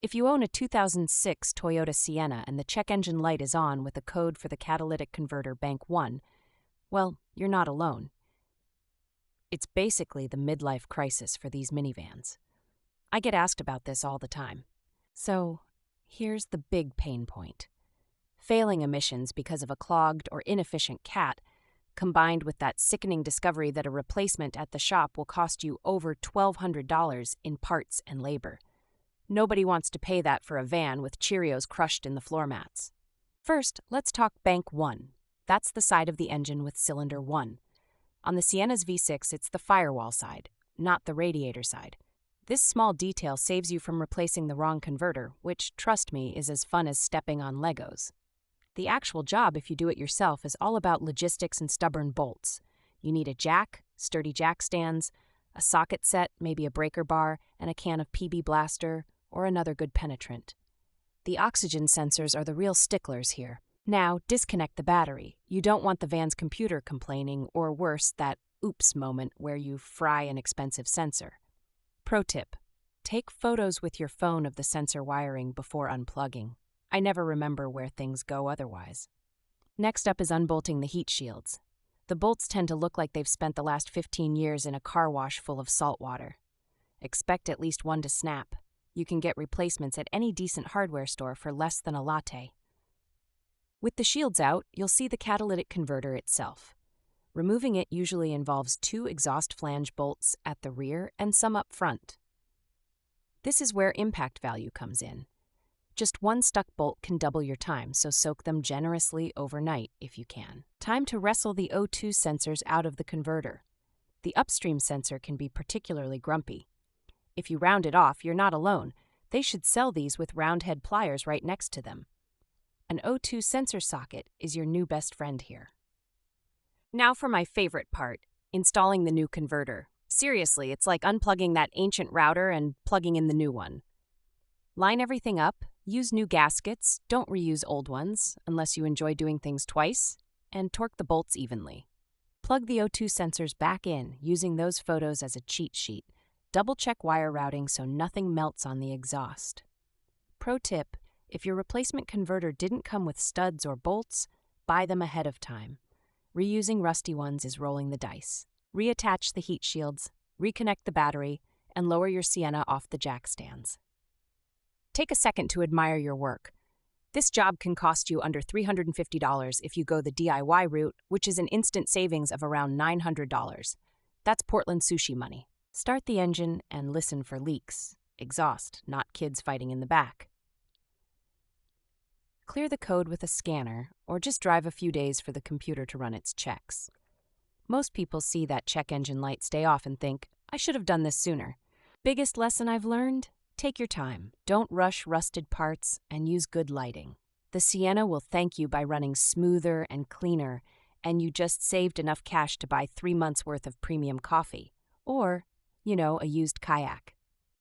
If you own a 2006 Toyota Sienna and the check engine light is on with a code for the catalytic converter bank 1, well, you're not alone. It's basically the midlife crisis for these minivans. I get asked about this all the time. So, here's the big pain point. Failing emissions because of a clogged or inefficient cat, combined with that sickening discovery that a replacement at the shop will cost you over $1,200 in parts and labor. Nobody wants to pay that for a van with Cheerios crushed in the floor mats. First, let's talk bank 1. That's the side of the engine with cylinder 1. On the Sienna's V6, it's the firewall side, not the radiator side. This small detail saves you from replacing the wrong converter, which, trust me, is as fun as stepping on Legos. The actual job, if you do it yourself, is all about logistics and stubborn bolts. You need a jack, sturdy jack stands, a socket set, maybe a breaker bar, and a can of PB Blaster, or another good penetrant. The oxygen sensors are the real sticklers here. Now, disconnect the battery. You don't want the van's computer complaining, or worse, that oops moment where you fry an expensive sensor. Pro tip: take photos with your phone of the sensor wiring before unplugging. I never remember where things go otherwise. Next up is unbolting the heat shields. The bolts tend to look like they've spent the last 15 years in a car wash full of salt water. Expect at least one to snap. You can get replacements at any decent hardware store for less than a latte. With the shields out, you'll see the catalytic converter itself. Removing it usually involves 2 exhaust flange bolts at the rear and some up front. This is where impact value comes in. Just one stuck bolt can double your time, so soak them generously overnight if you can. Time to wrestle the O2 sensors out of the converter. The upstream sensor can be particularly grumpy. If you round it off, you're not alone. They should sell these with round head pliers right next to them. An O2 sensor socket is your new best friend here. Now for my favorite part, installing the new converter. Seriously, it's like unplugging that ancient router and plugging in the new one. Line everything up, use new gaskets, don't reuse old ones unless you enjoy doing things twice, and torque the bolts evenly. Plug the O2 sensors back in, using those photos as a cheat sheet. Double-check wire routing so nothing melts on the exhaust. Pro tip: if your replacement converter didn't come with studs or bolts, buy them ahead of time. Reusing rusty ones is rolling the dice. Reattach the heat shields, reconnect the battery, and lower your Sienna off the jack stands. Take a second to admire your work. This job can cost you under $350 if you go the DIY route, which is an instant savings of around $900. That's Portland sushi money. Start the engine and listen for leaks. Exhaust, not kids fighting in the back. Clear the code with a scanner, or just drive a few days for the computer to run its checks. Most people see that check engine light stay off and think, I should have done this sooner. Biggest lesson I've learned? Take your time. Don't rush rusted parts and use good lighting. The Sienna will thank you by running smoother and cleaner, and you just saved enough cash to buy 3 months' worth of premium coffee. Or, a used kayak.